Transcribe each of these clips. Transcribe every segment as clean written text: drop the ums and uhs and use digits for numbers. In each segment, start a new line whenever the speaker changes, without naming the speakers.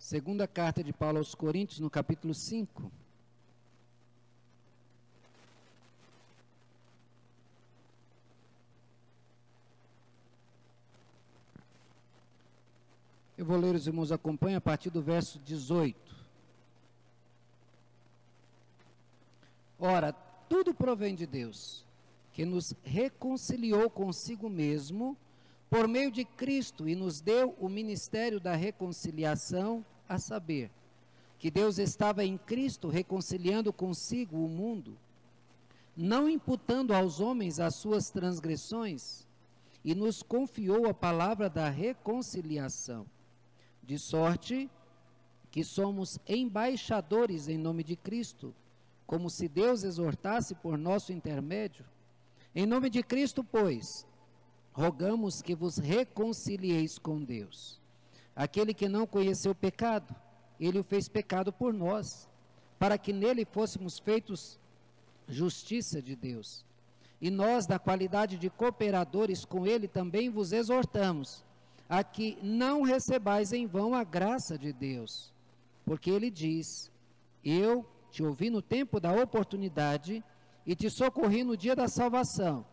Segunda carta de Paulo aos Coríntios, no capítulo 5. Eu vou ler, os irmãos acompanham a partir do verso 18. Ora, tudo provém de Deus, que nos reconciliou consigo mesmo por meio de Cristo e nos deu o ministério da reconciliação, a saber, que Deus estava em Cristo reconciliando consigo o mundo, não imputando aos homens as suas transgressões, e nos confiou a palavra da reconciliação, de sorte que somos embaixadores em nome de Cristo, como se Deus exortasse por nosso intermédio. Em nome de Cristo, pois, rogamos que vos reconcilieis com Deus. Aquele que não conheceu pecado, ele o fez pecado por nós, para que nele fôssemos feitos justiça de Deus. E nós, da qualidade de cooperadores com ele, também vos exortamos a que não recebais em vão a graça de Deus, porque ele diz: eu te ouvi no tempo da oportunidade e te socorri no dia da salvação.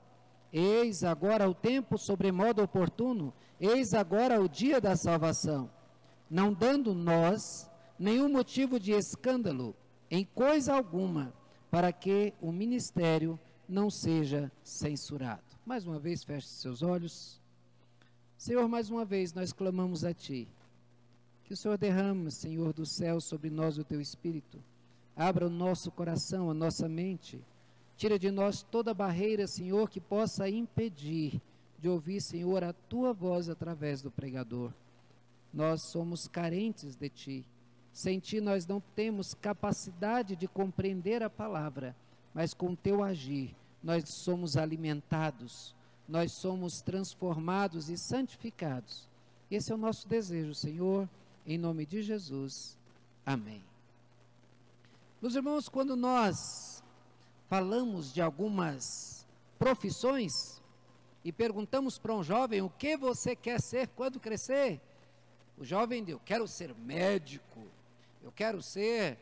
Eis agora o tempo sobremodo oportuno, eis agora o dia da salvação, não dando nós nenhum motivo de escândalo em coisa alguma, para que o ministério não seja censurado. Mais uma vez, feche seus olhos. Senhor, mais uma vez nós clamamos a Ti, que o Senhor derrame, Senhor, do céu sobre nós o Teu Espírito, abra o nosso coração, a nossa mente, tira de nós toda barreira, Senhor, que possa impedir de ouvir, Senhor, a Tua voz através do pregador. Nós somos carentes de Ti, sem Ti nós não temos capacidade de compreender a palavra, mas com o Teu agir nós somos alimentados, nós somos transformados e santificados. Esse é o nosso desejo, Senhor, em nome de Jesus. Amém. Meus irmãos, quando nós falamos de algumas profissões e perguntamos para um jovem: o que você quer ser quando crescer? O jovem diz: eu quero ser médico, eu quero ser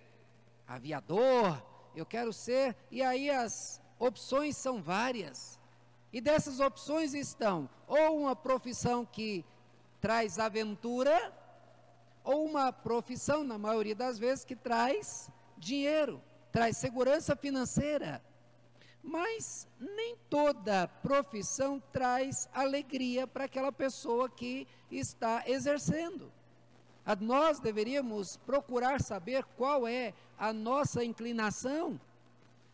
aviador, eu quero ser... E aí as opções são várias. E dessas opções estão ou uma profissão que traz aventura, ou uma profissão, na maioria das vezes, que traz dinheiro, traz segurança financeira. Mas nem toda profissão traz alegria para aquela pessoa que está exercendo. Nós deveríamos procurar saber qual é a nossa inclinação,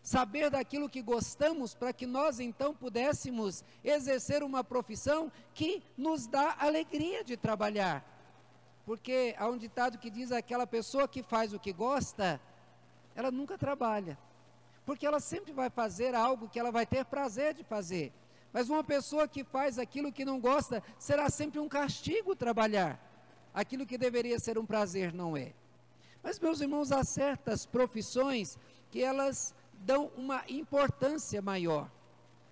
saber daquilo que gostamos, para que nós então pudéssemos exercer uma profissão que nos dá alegria de trabalhar. Porque há um ditado que diz: aquela pessoa que faz o que gosta, ela nunca trabalha, porque ela sempre vai fazer algo que ela vai ter prazer de fazer. Mas uma pessoa que faz aquilo que não gosta, será sempre um castigo trabalhar. Aquilo que deveria ser um prazer não é. Mas, meus irmãos, há certas profissões que elas dão uma importância maior.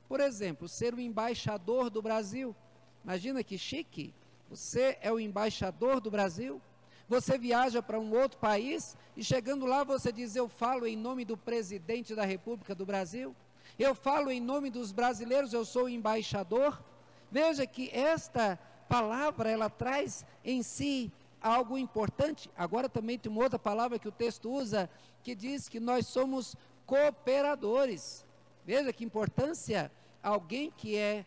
Por exemplo, ser o embaixador do Brasil. Imagina que chique, você é o embaixador do Brasil. Você viaja para um outro país e chegando lá você diz: eu falo em nome do presidente da República do Brasil, eu falo em nome dos brasileiros, eu sou o embaixador. Veja que esta palavra, ela traz em si algo importante. Agora também tem uma outra palavra que o texto usa, que diz que nós somos cooperadores. Veja que importância. Alguém que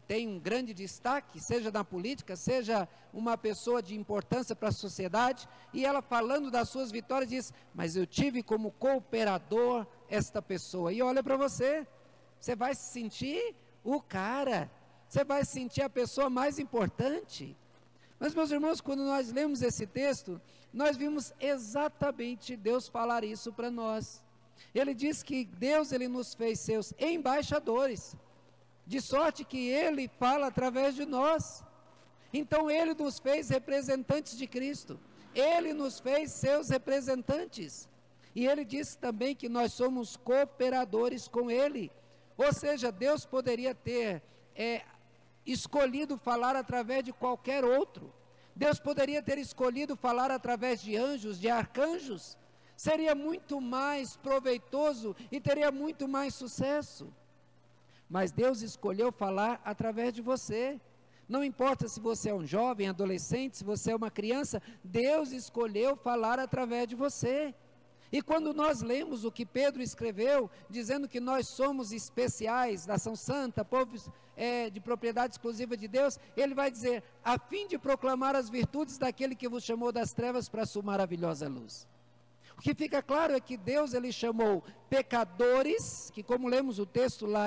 tem um grande destaque, seja na política, seja uma pessoa de importância para a sociedade, e ela falando das suas vitórias diz: mas eu tive como cooperador esta pessoa. E olha para você, você vai se sentir o cara, você vai se sentir a pessoa mais importante. Mas, meus irmãos, quando nós lemos esse texto, nós vimos exatamente Deus falar isso para nós. Ele diz que Deus, ele nos fez seus embaixadores, de sorte que Ele fala através de nós. Então Ele nos fez representantes de Cristo, Ele nos fez seus representantes, e Ele disse também que nós somos cooperadores com Ele. Ou seja, Deus poderia ter escolhido falar através de qualquer outro, Deus poderia ter escolhido falar através de anjos, de arcanjos. Seria muito mais proveitoso e teria muito mais sucesso. Mas Deus escolheu falar através de você. Não importa se você é um jovem, adolescente, se você é uma criança, Deus escolheu falar através de você. E quando nós lemos o que Pedro escreveu, dizendo que nós somos especiais, nação santa, povo de propriedade exclusiva de Deus, ele vai dizer, a fim de proclamar as virtudes daquele que vos chamou das trevas para a sua maravilhosa luz. O que fica claro é que Deus, ele chamou pecadores, que como lemos o texto lá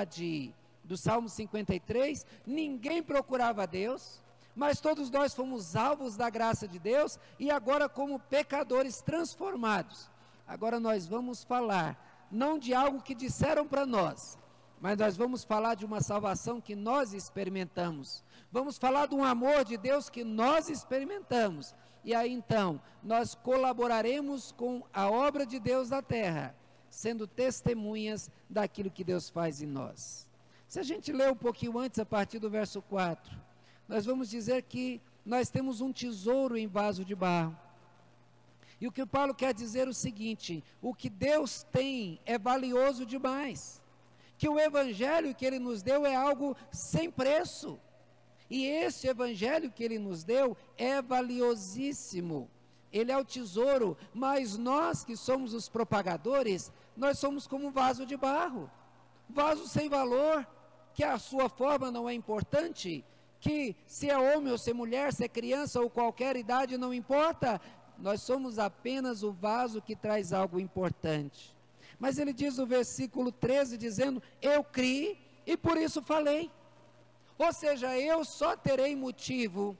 do Salmo 53, ninguém procurava a Deus, mas todos nós fomos alvos da graça de Deus, e agora como pecadores transformados. Agora nós vamos falar, não de algo que disseram para nós, mas nós vamos falar de uma salvação que nós experimentamos. Vamos falar de um amor de Deus que nós experimentamos. E aí então, nós colaboraremos com a obra de Deus na terra, sendo testemunhas daquilo que Deus faz em nós. Se a gente ler um pouquinho antes, a partir do verso 4, nós vamos dizer que nós temos um tesouro em vaso de barro. E o que Paulo quer dizer é o seguinte, o que Deus tem é valioso demais, que o evangelho que ele nos deu é algo sem preço, e esse evangelho que ele nos deu é valiosíssimo, ele é o tesouro, mas nós que somos os propagadores, nós somos como um vaso de barro, vaso sem valor, que a sua forma não é importante, que se é homem ou se é mulher, se é criança ou qualquer idade, não importa, nós somos apenas o vaso que traz algo importante. Mas ele diz no versículo 13, dizendo, eu criei e por isso falei. Ou seja, eu só terei motivo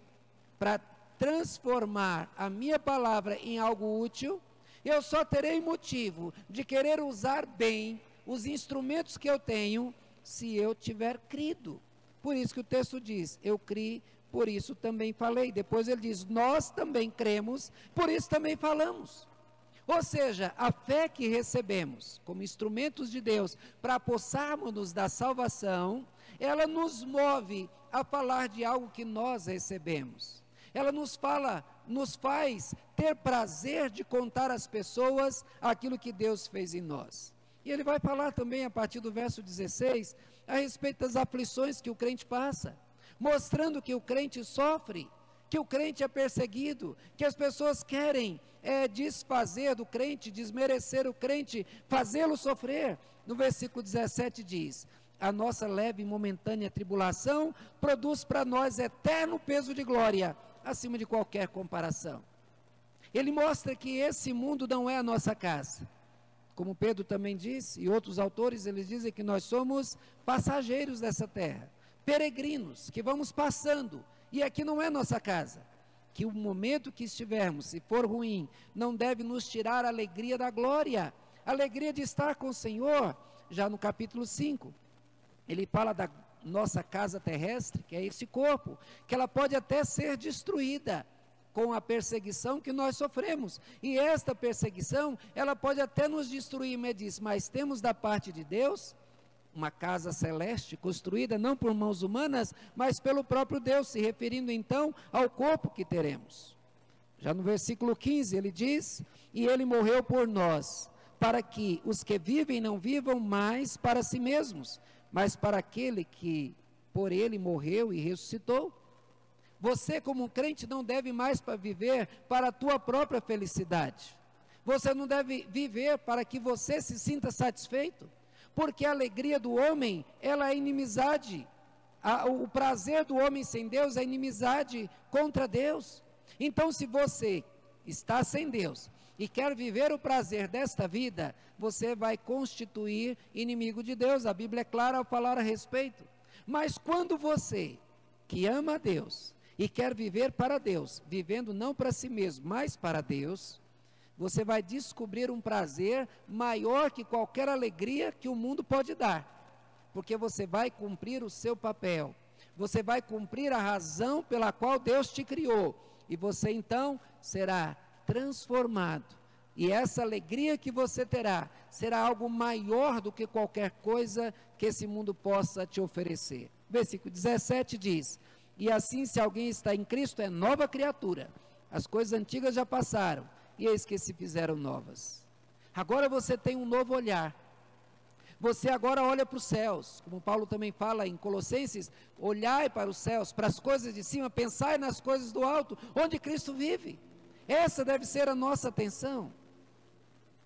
para transformar a minha palavra em algo útil, eu só terei motivo de querer usar bem os instrumentos que eu tenho, se eu tiver crido. Por isso que o texto diz, eu criei, por isso também falei. Depois ele diz, nós também cremos, por isso também falamos. Ou seja, a fé que recebemos como instrumentos de Deus para apossarmos-nos da salvação, ela nos move a falar de algo que nós recebemos. Ela nos faz ter prazer de contar às pessoas aquilo que Deus fez em nós. E ele vai falar também a partir do verso 16, a respeito das aflições que o crente passa, mostrando que o crente sofre, que o crente é perseguido, que as pessoas querem desfazer do crente, desmerecer o crente, fazê-lo sofrer. No versículo 17 diz, a nossa leve e momentânea tribulação produz para nós eterno peso de glória, acima de qualquer comparação. Ele mostra que esse mundo não é a nossa casa. Como Pedro também disse, e outros autores, eles dizem que nós somos passageiros dessa terra, peregrinos, que vamos passando, e aqui não é nossa casa, que o momento que estivermos, se for ruim, não deve nos tirar a alegria da glória, a alegria de estar com o Senhor. Já no capítulo 5, ele fala da nossa casa terrestre, que é esse corpo, que ela pode até ser destruída, com a perseguição que nós sofremos, e esta perseguição, ela pode até nos destruir, mas temos da parte de Deus, uma casa celeste, construída não por mãos humanas, mas pelo próprio Deus, se referindo então ao corpo que teremos. Já no versículo 15 ele diz, e ele morreu por nós, para que os que vivem não vivam mais para si mesmos, mas para aquele que por ele morreu e ressuscitou. Você como um crente não deve mais viver para a tua própria felicidade, você não deve viver para que você se sinta satisfeito, porque a alegria do homem, ela é inimizade, o prazer do homem sem Deus é inimizade contra Deus. Então se você está sem Deus e quer viver o prazer desta vida, você vai constituir inimigo de Deus, a Bíblia é clara ao falar a respeito. Mas quando você, que ama a Deus, e quer viver para Deus, vivendo não para si mesmo, mas para Deus, você vai descobrir um prazer maior que qualquer alegria que o mundo pode dar, porque você vai cumprir o seu papel, você vai cumprir a razão pela qual Deus te criou, e você então será transformado, e essa alegria que você terá, será algo maior do que qualquer coisa que esse mundo possa te oferecer. Versículo 17 diz, E assim, se alguém está em Cristo, é nova criatura. As coisas antigas já passaram, e eis que se fizeram novas. Agora você tem um novo olhar. Você agora olha para os céus, como Paulo também fala em Colossenses: olhai para os céus, para as coisas de cima, pensai nas coisas do alto, onde Cristo vive. Essa deve ser a nossa atenção.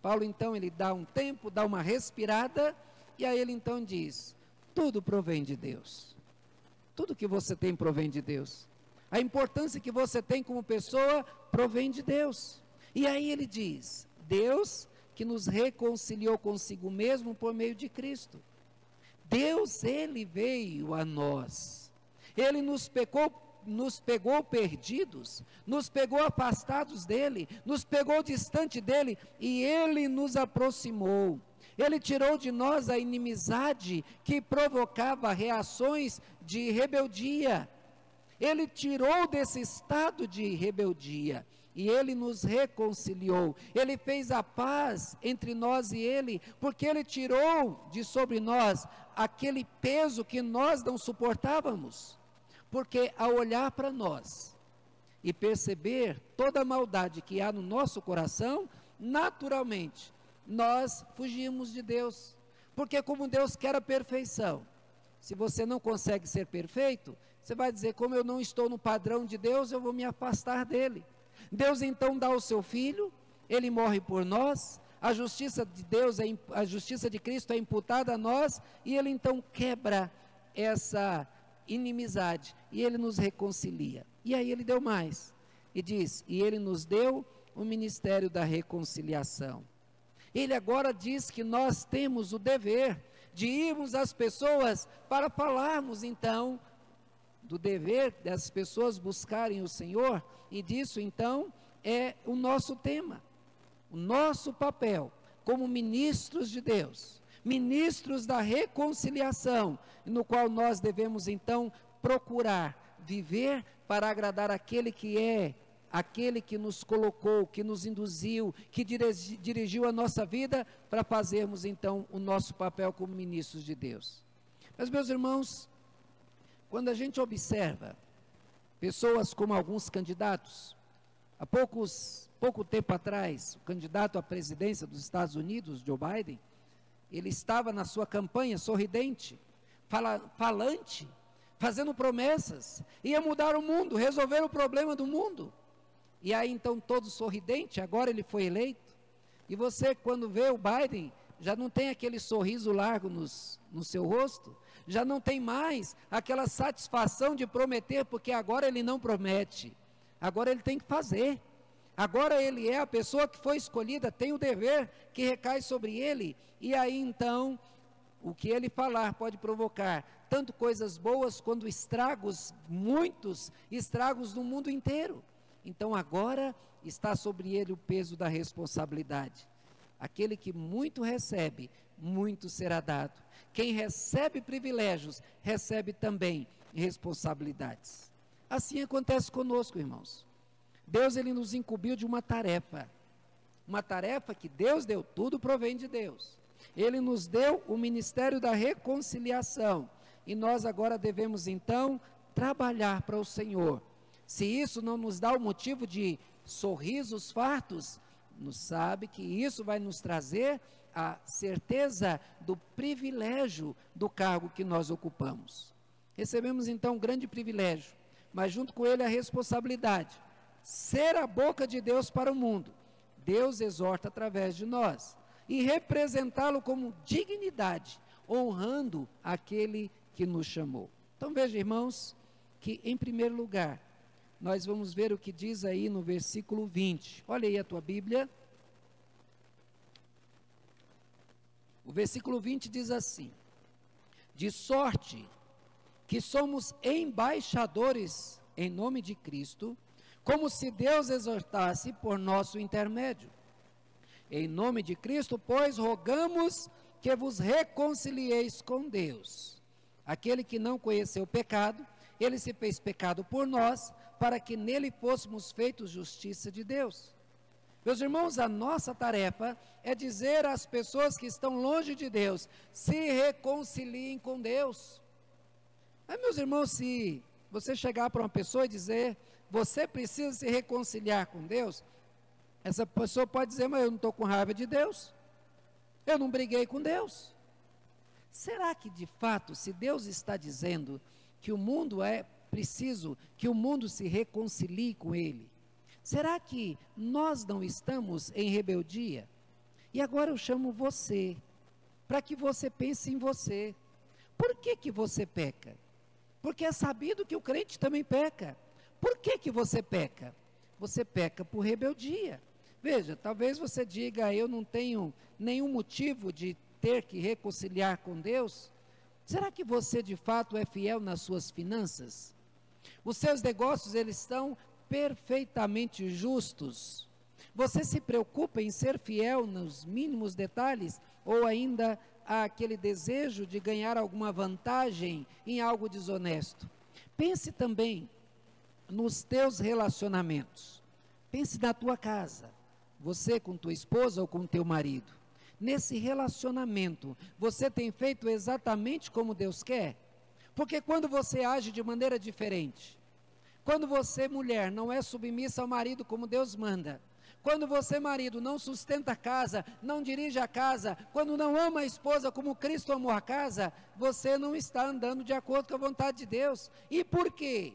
Paulo então, ele dá um tempo, dá uma respirada, e aí ele então diz: tudo provém de Deus. Tudo que você tem provém de Deus. A importância que você tem como pessoa provém de Deus. E aí ele diz: Deus que nos reconciliou consigo mesmo por meio de Cristo. Deus, ele veio a nós. Ele nos pegou perdidos, nos pegou afastados dele, nos pegou distante dele, e ele nos aproximou. Ele tirou de nós a inimizade que provocava reações de rebeldia. Ele tirou desse estado de rebeldia e ele nos reconciliou. Ele fez a paz entre nós e ele, porque ele tirou de sobre nós aquele peso que nós não suportávamos. Porque ao olhar para nós e perceber toda a maldade que há no nosso coração, naturalmente nós fugimos de Deus. Porque como Deus quer a perfeição, se você não consegue ser perfeito, você vai dizer: como eu não estou no padrão de Deus, eu vou me afastar dele. Deus então dá o seu Filho, ele morre por nós, a justiça de Deus, a justiça de Cristo é imputada a nós, e ele então quebra essa inimizade, e ele nos reconcilia. E aí ele deu mais, e diz: e ele nos deu o ministério da reconciliação. Ele agora diz que nós temos o dever de irmos às pessoas para falarmos então do dever das pessoas buscarem o Senhor, e disso então é o nosso tema, o nosso papel como ministros de Deus, ministros da reconciliação, no qual nós devemos então procurar viver para agradar aquele que nos colocou, que nos induziu, que dirigiu a nossa vida, para fazermos então o nosso papel como ministros de Deus. Mas, meus irmãos, quando a gente observa pessoas como alguns candidatos, há pouco tempo atrás, o candidato à presidência dos Estados Unidos, Joe Biden, ele estava na sua campanha sorridente, falante, fazendo promessas, ia mudar o mundo, resolver o problema do mundo. E aí então todo sorridente, agora ele foi eleito, e você quando vê o Biden, já não tem aquele sorriso largo no seu rosto, já não tem mais aquela satisfação de prometer, porque agora ele não promete, agora ele tem que fazer, agora ele é a pessoa que foi escolhida, tem o dever que recai sobre ele, e aí então, o que ele falar pode provocar tanto coisas boas, quanto estragos, muitos estragos no mundo inteiro. Então agora está sobre ele o peso da responsabilidade. Aquele que muito recebe, muito será dado. Quem recebe privilégios, recebe também responsabilidades. Assim acontece conosco, irmãos. Deus, ele nos incumbiu de uma tarefa que Deus deu, tudo provém de Deus. Ele nos deu o ministério da reconciliação, e nós agora devemos então trabalhar para o Senhor. Se isso não nos dá o motivo de sorrisos fartos, nos sabe que isso vai nos trazer a certeza do privilégio do cargo que nós ocupamos. Recebemos então um grande privilégio, mas junto com ele a responsabilidade, ser a boca de Deus para o mundo. Deus exorta através de nós, e representá-lo como dignidade, honrando aquele que nos chamou. Então veja, irmãos, que em primeiro lugar, nós vamos ver o que diz aí no versículo 20. Olha aí a tua Bíblia. O versículo 20 diz assim: de sorte que somos embaixadores em nome de Cristo, como se Deus exortasse por nosso intermédio. Em nome de Cristo, pois, rogamos que vos reconcilieis com Deus. Aquele que não conheceu o pecado, ele se fez pecado por nós, para que nele fôssemos feitos justiça de Deus. Meus irmãos, a nossa tarefa é dizer às pessoas que estão longe de Deus: se reconciliem com Deus. Meus irmãos, se você chegar para uma pessoa e dizer, você precisa se reconciliar com Deus, essa pessoa pode dizer, mas eu não estou com raiva de Deus, eu não briguei com Deus. Será que de fato, se Deus está dizendo que o mundo é preciso, que o mundo se reconcilie com Ele, será que nós não estamos em rebeldia? E agora eu chamo você, para que você pense em você. Por que você peca? Porque é sabido que o crente também peca. Por que você peca? Você peca por rebeldia. Veja, talvez você diga, eu não tenho nenhum motivo de ter que reconciliar com Deus. Será que você de fato é fiel nas suas finanças? Os seus negócios, eles estão perfeitamente justos? Você se preocupa em ser fiel nos mínimos detalhes? Ou ainda há aquele desejo de ganhar alguma vantagem em algo desonesto? Pense também nos teus relacionamentos. Pense na tua casa, você com tua esposa ou com teu marido. Nesse relacionamento, você tem feito exatamente como Deus quer? Porque quando você age de maneira diferente, quando você, mulher, não é submissa ao marido como Deus manda, quando você, marido, não sustenta a casa, não dirige a casa, quando não ama a esposa como Cristo amou a casa, você não está andando de acordo com a vontade de Deus. E por quê?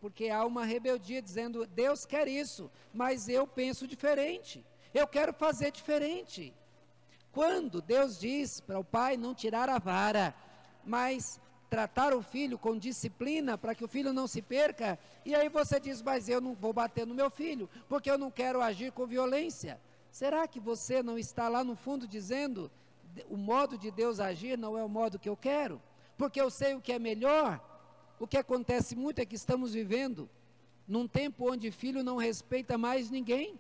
Porque há uma rebeldia dizendo, Deus quer isso, mas eu penso diferente, eu quero fazer diferente. Quando Deus diz para o pai não tirar a vara, mas tratar o filho com disciplina para que o filho não se perca, e aí você diz, mas eu não vou bater no meu filho, porque eu não quero agir com violência. Será que você não está lá no fundo dizendo, o modo de Deus agir não é o modo que eu quero? Porque eu sei o que é melhor. O que acontece muito é que estamos vivendo num tempo onde filho não respeita mais ninguém.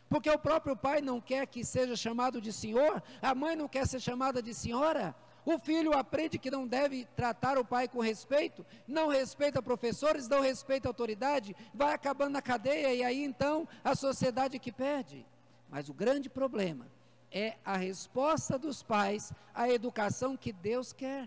Porque o próprio pai não quer que seja chamado de senhor, a mãe não quer ser chamada de senhora, o filho aprende que não deve tratar o pai com respeito, não respeita professores, não respeita autoridade, vai acabando na cadeia e aí então a sociedade que perde. Mas o grande problema é a resposta dos pais à educação que Deus quer.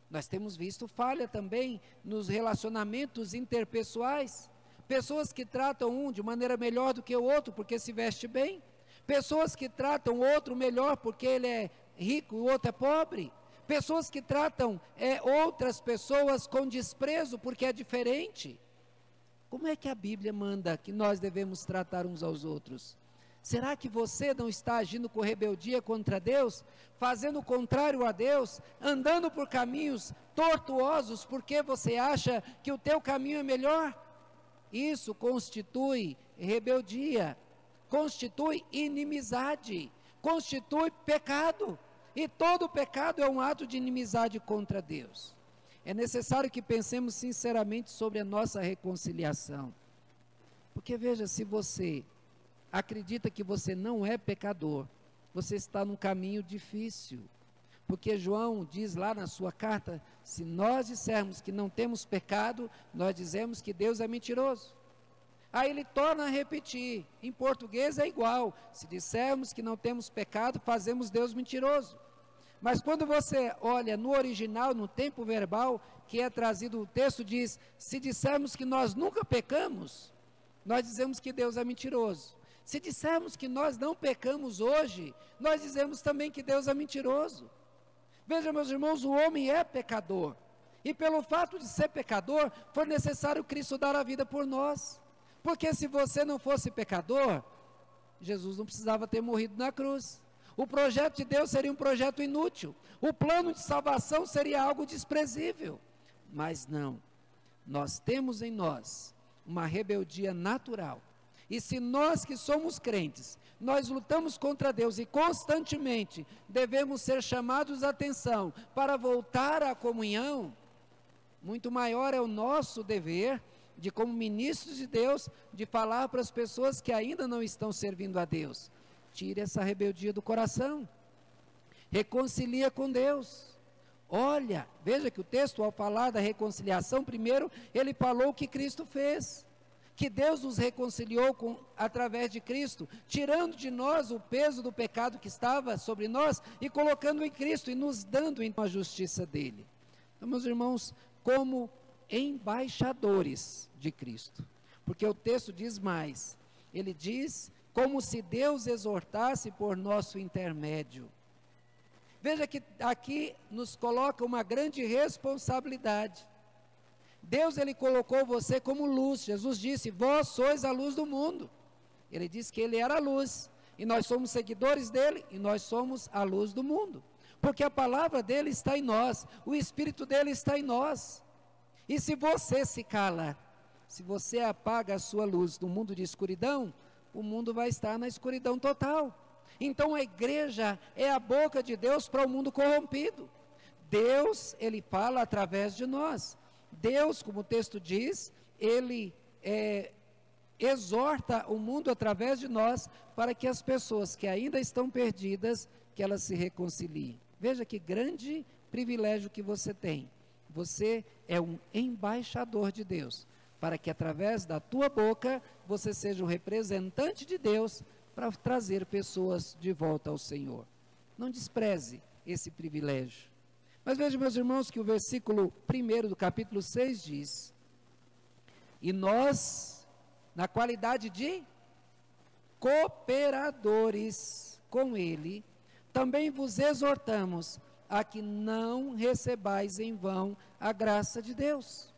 Nós temos visto falha também nos relacionamentos interpessoais. Pessoas que tratam um de maneira melhor do que o outro porque se veste bem. Pessoas que tratam o outro melhor porque ele é rico e o outro é pobre. Pessoas que tratam outras pessoas com desprezo porque é diferente. Como é que a Bíblia manda que nós devemos tratar uns aos outros? Será que você não está agindo com rebeldia contra Deus? Fazendo o contrário a Deus? Andando por caminhos tortuosos porque você acha que o teu caminho é melhor? Isso constitui rebeldia, constitui inimizade, constitui pecado. E todo pecado é um ato de inimizade contra Deus. É necessário que pensemos sinceramente sobre a nossa reconciliação. Porque veja, se você acredita que você não é pecador, você está num caminho difícil. Porque João diz lá na sua carta, se nós dissermos que não temos pecado, nós dizemos que Deus é mentiroso. Aí ele torna a repetir, em português é igual, se dissermos que não temos pecado, fazemos Deus mentiroso. Mas quando você olha no original, no tempo verbal, que é trazido, o texto diz, se dissermos que nós nunca pecamos, nós dizemos que Deus é mentiroso. Se dissermos que nós não pecamos hoje, nós dizemos também que Deus é mentiroso. Veja, meus irmãos, o homem é pecador, e pelo fato de ser pecador, foi necessário Cristo dar a vida por nós, porque se você não fosse pecador, Jesus não precisava ter morrido na cruz, o projeto de Deus seria um projeto inútil, o plano de salvação seria algo desprezível, mas não, nós temos em nós uma rebeldia natural, e se nós que somos crentes, nós lutamos contra Deus e constantemente devemos ser chamados a atenção para voltar à comunhão, muito maior é o nosso dever de como ministros de Deus, de falar para as pessoas que ainda não estão servindo a Deus, tire essa rebeldia do coração, reconcilia com Deus. Olha, veja que o texto ao falar da reconciliação, primeiro ele falou o que Cristo fez, que Deus nos reconciliou através de Cristo, tirando de nós o peso do pecado que estava sobre nós e colocando em Cristo e nos dando então a justiça dele. Então, meus irmãos, como embaixadores de Cristo. Porque o texto diz mais, ele diz como se Deus exortasse por nosso intermédio. Veja que aqui nos coloca uma grande responsabilidade. Deus, ele colocou você como luz. Jesus disse, vós sois a luz do mundo. Ele disse que ele era a luz, e nós somos seguidores dele, e nós somos a luz do mundo. Porque a palavra dele está em nós, o Espírito dele está em nós. E se você se cala, se você apaga a sua luz no mundo de escuridão, o mundo vai estar na escuridão total. Então a igreja é a boca de Deus para o mundo corrompido. Deus, ele fala através de nós. Deus, como o texto diz, ele exorta o mundo através de nós para que as pessoas que ainda estão perdidas, que elas se reconciliem. Veja que grande privilégio que você tem. Você é um embaixador de Deus, para que através da tua boca você seja o representante de Deus para trazer pessoas de volta ao Senhor. Não despreze esse privilégio. Mas veja, meus irmãos, que o versículo 1 do capítulo 6 diz: e nós, na qualidade de cooperadores com ele, também vos exortamos a que não recebais em vão a graça de Deus.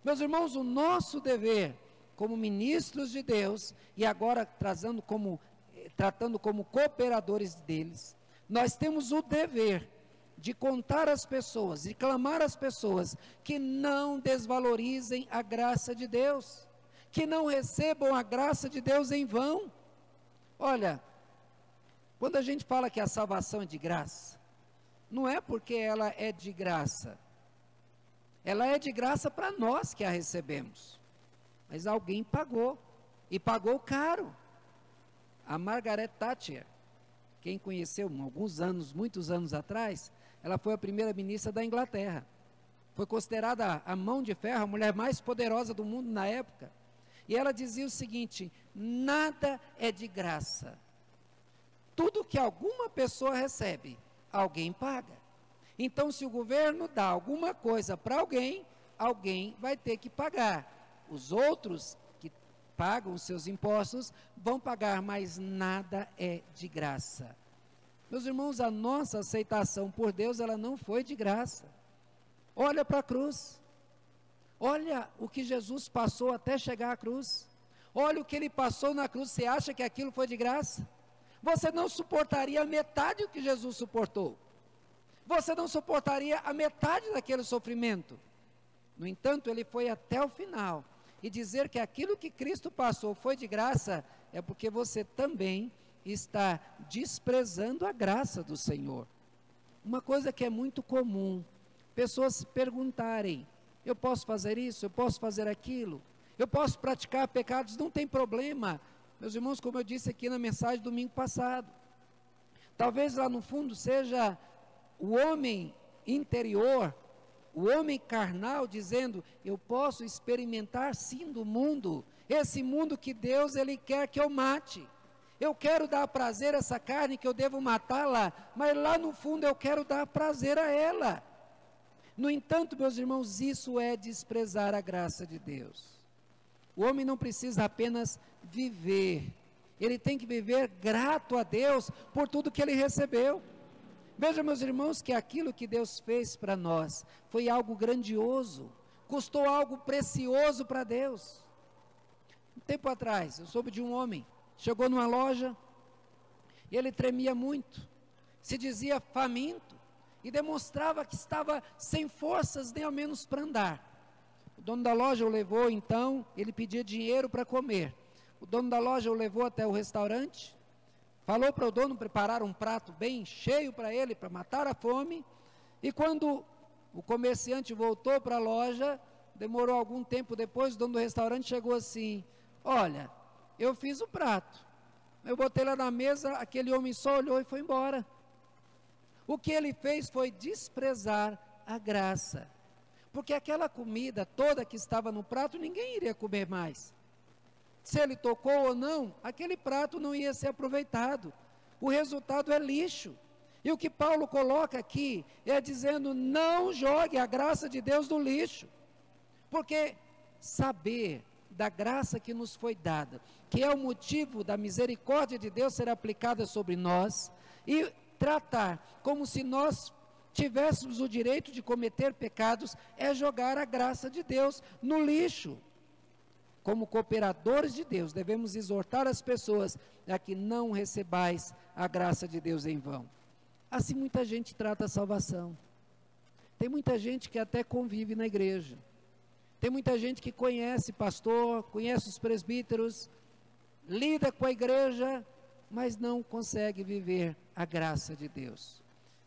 Meus irmãos, o nosso dever como ministros de Deus, e agora tratando como cooperadores deles, nós temos o dever de contar às pessoas, de clamar às pessoas que não desvalorizem a graça de Deus, que não recebam a graça de Deus em vão. Olha, quando a gente fala que a salvação é de graça, não é porque ela é de graça, ela é de graça para nós que a recebemos, mas alguém pagou, e pagou caro. A Margaret Thatcher, quem conheceu alguns anos, muitos anos atrás, ela foi a primeira ministra da Inglaterra, foi considerada a mão de ferro, a mulher mais poderosa do mundo na época, e ela dizia o seguinte: nada é de graça, tudo que alguma pessoa recebe, alguém paga. Então, se o governo dá alguma coisa para alguém, alguém vai ter que pagar. Os outros que pagam os seus impostos vão pagar, mas nada é de graça. Meus irmãos, a nossa aceitação por Deus, ela não foi de graça. Olha para a cruz. Olha o que Jesus passou até chegar à cruz. Olha o que ele passou na cruz. Você acha que aquilo foi de graça? Você não suportaria a metade do que Jesus suportou. Você não suportaria a metade daquele sofrimento. No entanto, ele foi até o final. E dizer que aquilo que Cristo passou foi de graça, é porque você também está desprezando a graça do Senhor. Uma coisa que é muito comum, pessoas se perguntarem: eu posso fazer isso, eu posso fazer aquilo, eu posso praticar pecados, não tem problema. Meus irmãos, como eu disse aqui na mensagem domingo passado, talvez lá no fundo seja o homem interior, o homem carnal, dizendo: eu posso experimentar sim do mundo, esse mundo que Deus, ele quer que eu mate, eu quero dar prazer a essa carne, que eu devo matá-la, mas lá no fundo eu quero dar prazer a ela. No entanto, meus irmãos, isso é desprezar a graça de Deus. O homem não precisa apenas viver, ele tem que viver grato a Deus por tudo que ele recebeu. Veja, meus irmãos, que aquilo que Deus fez para nós foi algo grandioso, custou algo precioso para Deus. Um tempo atrás, eu soube de um homem, chegou numa loja, e ele tremia muito, se dizia faminto, e demonstrava que estava sem forças nem ao menos para andar. O dono da loja o levou, então, ele pedia dinheiro para comer. O dono da loja o levou até o restaurante, falou para o dono preparar um prato bem cheio para ele, para matar a fome, e quando o comerciante voltou para a loja, demorou algum tempo depois, o dono do restaurante chegou assim: olha, eu fiz o prato, eu botei lá na mesa, aquele homem só olhou e foi embora. O que ele fez foi desprezar a graça, porque aquela comida toda que estava no prato, ninguém iria comer mais. Se ele tocou ou não, aquele prato não ia ser aproveitado, o resultado é lixo. E o que Paulo coloca aqui, é dizendo: não jogue a graça de Deus no lixo. Porque saber da graça que nos foi dada, que é o motivo da misericórdia de Deus ser aplicada sobre nós, e tratar como se nós tivéssemos o direito de cometer pecados, é jogar a graça de Deus no lixo. Como cooperadores de Deus, devemos exortar as pessoas a que não recebais a graça de Deus em vão. Assim muita gente trata a salvação. Tem muita gente que até convive na igreja. Tem muita gente que conhece pastor, conhece os presbíteros, lida com a igreja, mas não consegue viver a graça de Deus.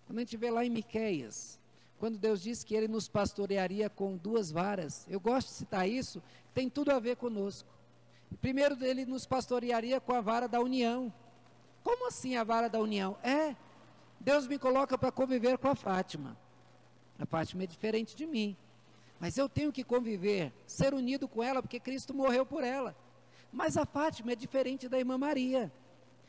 Quando a gente vê lá em Miqueias, quando Deus diz que Ele nos pastorearia com 2 varas, eu gosto de citar isso, tem tudo a ver conosco. Primeiro, Ele nos pastorearia com a vara da união. Como assim a vara da união? Deus me coloca para conviver com a Fátima. A Fátima é diferente de mim, mas eu tenho que conviver, ser unido com ela, porque Cristo morreu por ela. Mas a Fátima é diferente da irmã Maria.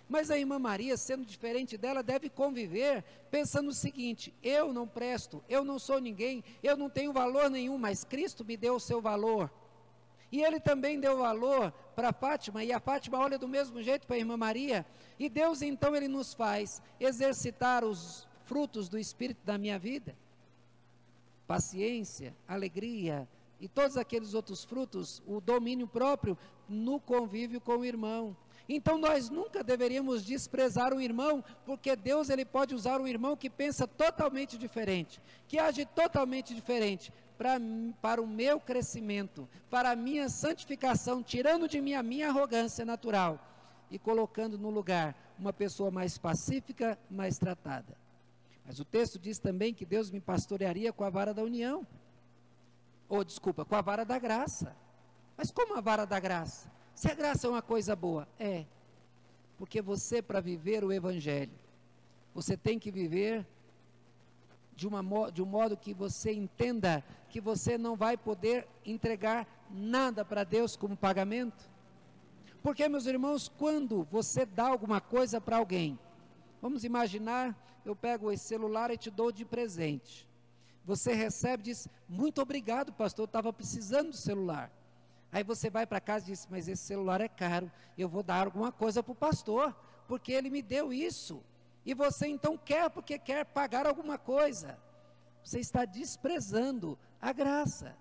Mas a irmã Maria, sendo diferente dela, deve conviver pensando o seguinte: eu não presto, eu não sou ninguém, eu não tenho valor nenhum, mas Cristo me deu o seu valor. E Ele também deu valor para a Fátima, e a Fátima olha do mesmo jeito para a irmã Maria, e Deus então Ele nos faz exercitar os frutos do Espírito da minha vida. Paciência, alegria e todos aqueles outros frutos, o domínio próprio no convívio com o irmão. Então nós nunca deveríamos desprezar o irmão, porque Deus Ele pode usar um irmão que pensa totalmente diferente, que age totalmente diferente, para o meu crescimento, para a minha santificação, tirando de mim a minha arrogância natural e colocando no lugar uma pessoa mais pacífica, mais tratada. Mas o texto diz também que Deus me pastorearia com a vara da união, com a vara da graça. Mas como a vara da graça? Se a graça é uma coisa boa, porque você, para viver o Evangelho, você tem que viver de um modo que você entenda que você não vai poder entregar nada para Deus como pagamento. Porque, meus irmãos, quando você dá alguma coisa para alguém, vamos imaginar, eu pego esse celular e te dou de presente. Você recebe e diz: muito obrigado, pastor, eu estava precisando do celular. Aí você vai para casa e diz: mas esse celular é caro, eu vou dar alguma coisa para o pastor, porque ele me deu isso. E você então quer, porque quer pagar alguma coisa. Você está desprezando a graça.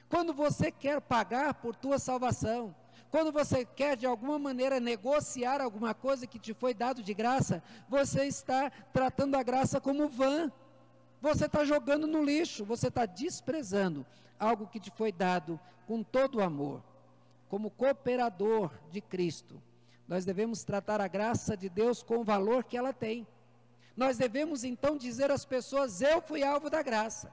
Quando você quer pagar por tua salvação, quando você quer de alguma maneira negociar alguma coisa que te foi dado de graça, você está tratando a graça como vã. Você está jogando no lixo, você está desprezando algo que te foi dado com todo o amor. Como cooperador de Cristo, nós devemos tratar a graça de Deus com o valor que ela tem. Nós devemos então dizer às pessoas: eu fui alvo da graça.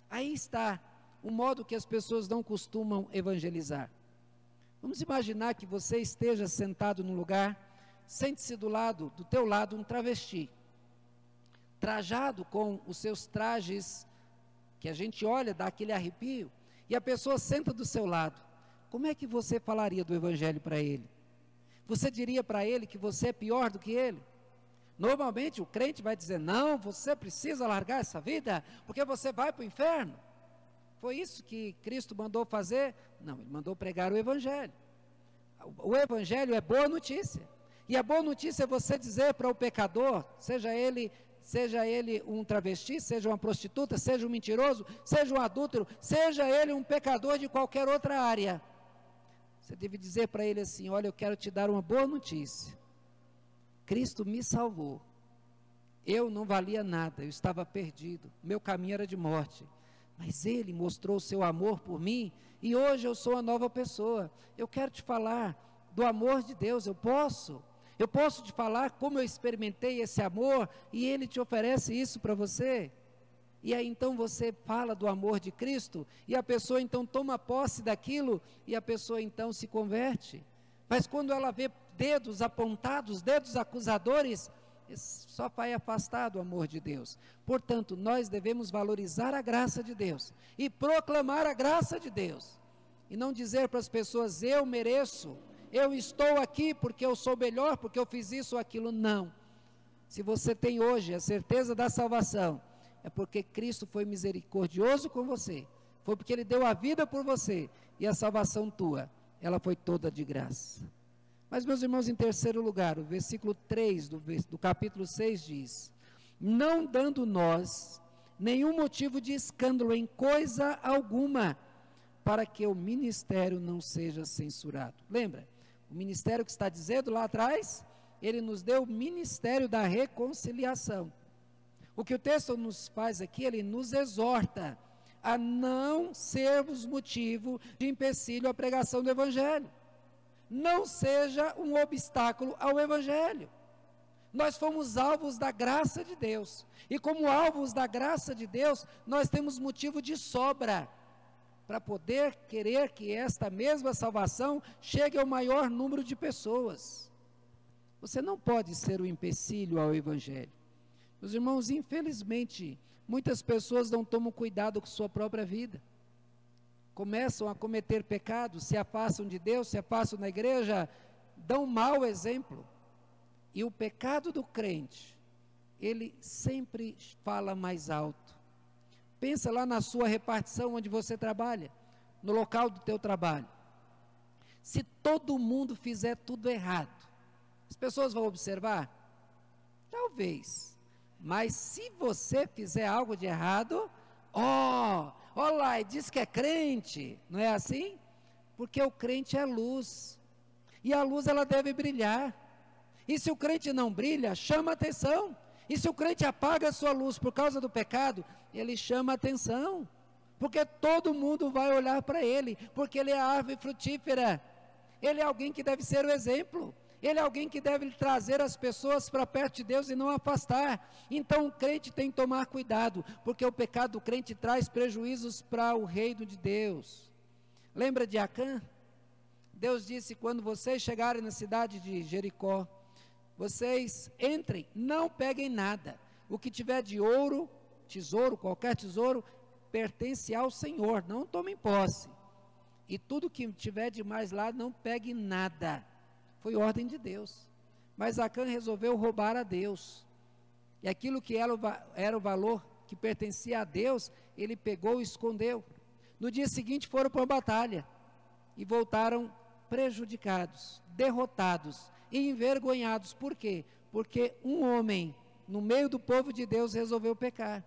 Aí está o modo que as pessoas não costumam evangelizar. Vamos imaginar que você esteja sentado num lugar, sente-se do teu lado um travesti, trajado com os seus trajes, que a gente olha, dá aquele arrepio, e a pessoa senta do seu lado. Como é que você falaria do Evangelho para ele? Você diria para ele que você é pior do que ele? Normalmente o crente vai dizer: não, você precisa largar essa vida, porque você vai para o inferno. Foi isso que Cristo mandou fazer? Não, Ele mandou pregar o Evangelho. O Evangelho é boa notícia. E a boa notícia é você dizer para o pecador, seja ele um travesti, seja uma prostituta, seja um mentiroso, seja um adúltero, seja ele um pecador de qualquer outra área. Você deve dizer para ele assim: olha, eu quero te dar uma boa notícia. Cristo me salvou. Eu não valia nada, eu estava perdido, meu caminho era de morte. Mas Ele mostrou o seu amor por mim, e hoje eu sou uma nova pessoa. Eu quero te falar do amor de Deus, eu posso te falar como eu experimentei esse amor, e Ele te oferece isso para você. E aí então você fala do amor de Cristo, e a pessoa então toma posse daquilo, e a pessoa então se converte. Mas quando ela vê dedos apontados, dedos acusadores, só vai afastar do amor de Deus. Portanto, nós devemos valorizar a graça de Deus e proclamar a graça de Deus, e não dizer para as pessoas: eu mereço, eu estou aqui porque eu sou melhor, porque eu fiz isso ou aquilo. Não. Se você tem hoje a certeza da salvação, é porque Cristo foi misericordioso com você, foi porque Ele deu a vida por você, e a salvação tua, ela foi toda de graça. Mas, meus irmãos, em terceiro lugar, o versículo 3 do capítulo 6 diz: não dando nós nenhum motivo de escândalo em coisa alguma, para que o ministério não seja censurado. Lembra? O ministério que está dizendo lá atrás, Ele nos deu o ministério da reconciliação. O que o texto nos faz aqui, ele nos exorta a não sermos motivo de empecilho à pregação do Evangelho. Não seja um obstáculo ao Evangelho. Nós fomos alvos da graça de Deus, e como alvos da graça de Deus, nós temos motivo de sobra para poder querer que esta mesma salvação chegue ao maior número de pessoas. Você não pode ser um empecilho ao Evangelho. Meus irmãos, infelizmente, muitas pessoas não tomam cuidado com sua própria vida. Começam a cometer pecados, se afastam de Deus, se afastam da igreja, dão mau exemplo. E o pecado do crente, ele sempre fala mais alto. Pensa lá na sua repartição onde você trabalha, no local do teu trabalho. Se todo mundo fizer tudo errado, as pessoas vão observar? Talvez. Mas se você fizer algo de errado, ó lá, e diz que é crente, não é assim? Porque o crente é luz, e a luz ela deve brilhar. E se o crente não brilha, chama atenção. E se o crente apaga a sua luz por causa do pecado, ele chama atenção. Porque todo mundo vai olhar para ele, porque ele é a árvore frutífera. Ele é alguém que deve ser o exemplo. Ele é alguém que deve trazer as pessoas para perto de Deus e não afastar. Então o crente tem que tomar cuidado, porque o pecado do crente traz prejuízos para o reino de Deus. Lembra de Acã? Deus disse: quando vocês chegarem na cidade de Jericó, vocês entrem, não peguem nada. O que tiver de ouro, tesouro, qualquer tesouro, pertence ao Senhor, não tomem posse. E tudo que tiver de mais lá, não pegue nada. Foi ordem de Deus. Mas Acã resolveu roubar a Deus. E aquilo que era o valor que pertencia a Deus, ele pegou e escondeu. No dia seguinte foram para a batalha e voltaram prejudicados, derrotados e envergonhados. Por quê? Porque um homem no meio do povo de Deus resolveu pecar.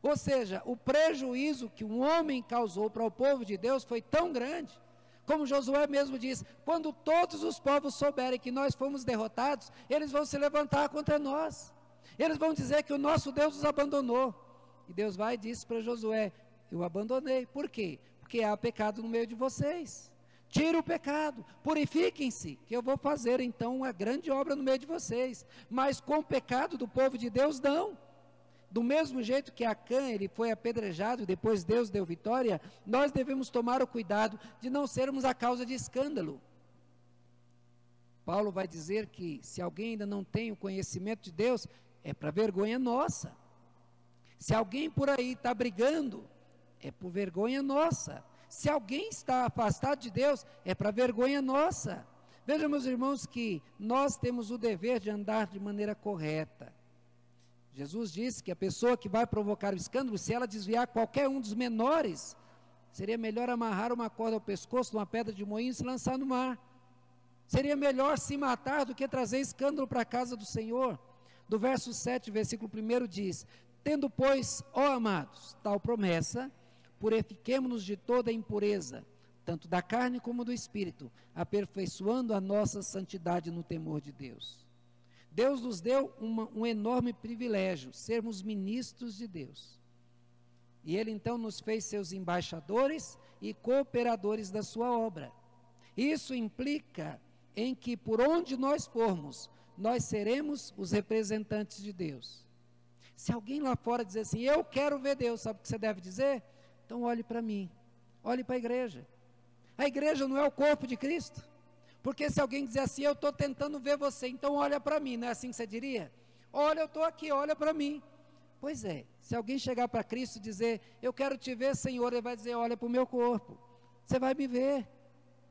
Ou seja, o prejuízo que um homem causou para o povo de Deus foi tão grande, como Josué mesmo diz: quando todos os povos souberem que nós fomos derrotados, eles vão se levantar contra nós, eles vão dizer que o nosso Deus os abandonou. E Deus vai e diz para Josué: eu abandonei. Por quê? Porque há pecado no meio de vocês. Tira o pecado, purifiquem-se, que eu vou fazer então uma grande obra no meio de vocês. Mas com o pecado do povo de Deus, não. Do mesmo jeito que Acã, ele foi apedrejado, depois Deus deu vitória, nós devemos tomar o cuidado de não sermos a causa de escândalo. Paulo vai dizer que se alguém ainda não tem o conhecimento de Deus, é para vergonha nossa. Se alguém por aí está brigando, é por vergonha nossa. Se alguém está afastado de Deus, é para vergonha nossa. Vejam, meus irmãos, que nós temos o dever de andar de maneira correta. Jesus disse que a pessoa que vai provocar o escândalo, se ela desviar qualquer um dos menores, seria melhor amarrar uma corda ao pescoço de uma pedra de moinho e se lançar no mar. Seria melhor se matar do que trazer escândalo para a casa do Senhor. Do verso 7, versículo 1 diz: tendo, pois, ó amados, tal promessa, purifiquemo-nos de toda impureza, tanto da carne como do espírito, aperfeiçoando a nossa santidade no temor de Deus. Deus nos deu um enorme privilégio, sermos ministros de Deus. E Ele então nos fez seus embaixadores e cooperadores da sua obra. Isso implica em que por onde nós formos, nós seremos os representantes de Deus. Se alguém lá fora dizer assim: eu quero ver Deus, sabe o que você deve dizer? Então olhe para mim, olhe para a igreja. A igreja não é o corpo de Cristo? Porque se alguém dizer assim: eu estou tentando ver você, então olha para mim, não é assim que você diria? Olha, eu estou aqui, olha para mim. Pois é, se alguém chegar para Cristo e dizer: eu quero te ver, Senhor, ele vai dizer: olha para o meu corpo, você vai me ver.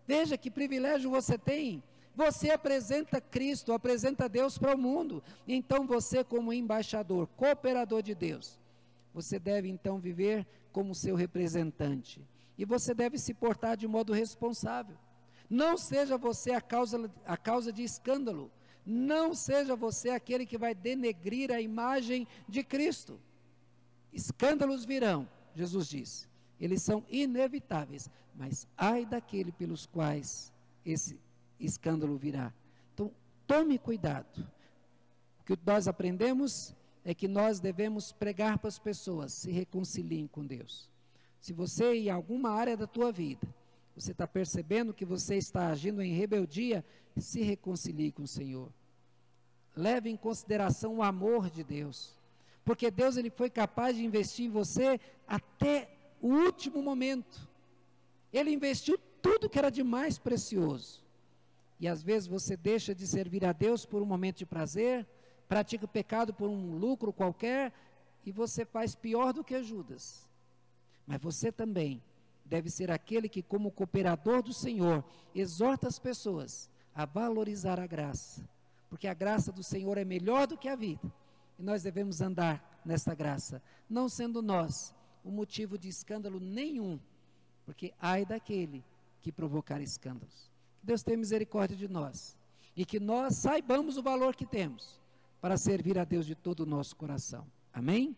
Veja que privilégio você tem. Você apresenta Cristo, apresenta Deus para o mundo. Então você, como embaixador, cooperador de Deus, você deve então viver como seu representante. E você deve se portar de modo responsável. Não seja você a causa de escândalo. Não seja você aquele que vai denegrir a imagem de Cristo. Escândalos virão, Jesus disse. Eles são inevitáveis, mas ai daquele pelos quais esse escândalo virá. Então, tome cuidado. O que nós aprendemos é que nós devemos pregar para as pessoas, se reconciliem com Deus. Se você, em alguma área da tua vida, você está percebendo que você está agindo em rebeldia, se reconcilie com o Senhor. Leve em consideração o amor de Deus, porque Deus ele foi capaz de investir em você até o último momento. Ele investiu tudo que era de mais precioso. E às vezes você deixa de servir a Deus por um momento de prazer, pratica o pecado por um lucro qualquer, e você faz pior do que Judas. Mas você também deve ser aquele que, como cooperador do Senhor, exorta as pessoas a valorizar a graça, porque a graça do Senhor é melhor do que a vida, e nós devemos andar nessa graça, não sendo nós o motivo de escândalo nenhum, porque ai daquele que provocar escândalos. Que Deus tenha misericórdia de nós, e que nós saibamos o valor que temos, para servir a Deus de todo o nosso coração. Amém?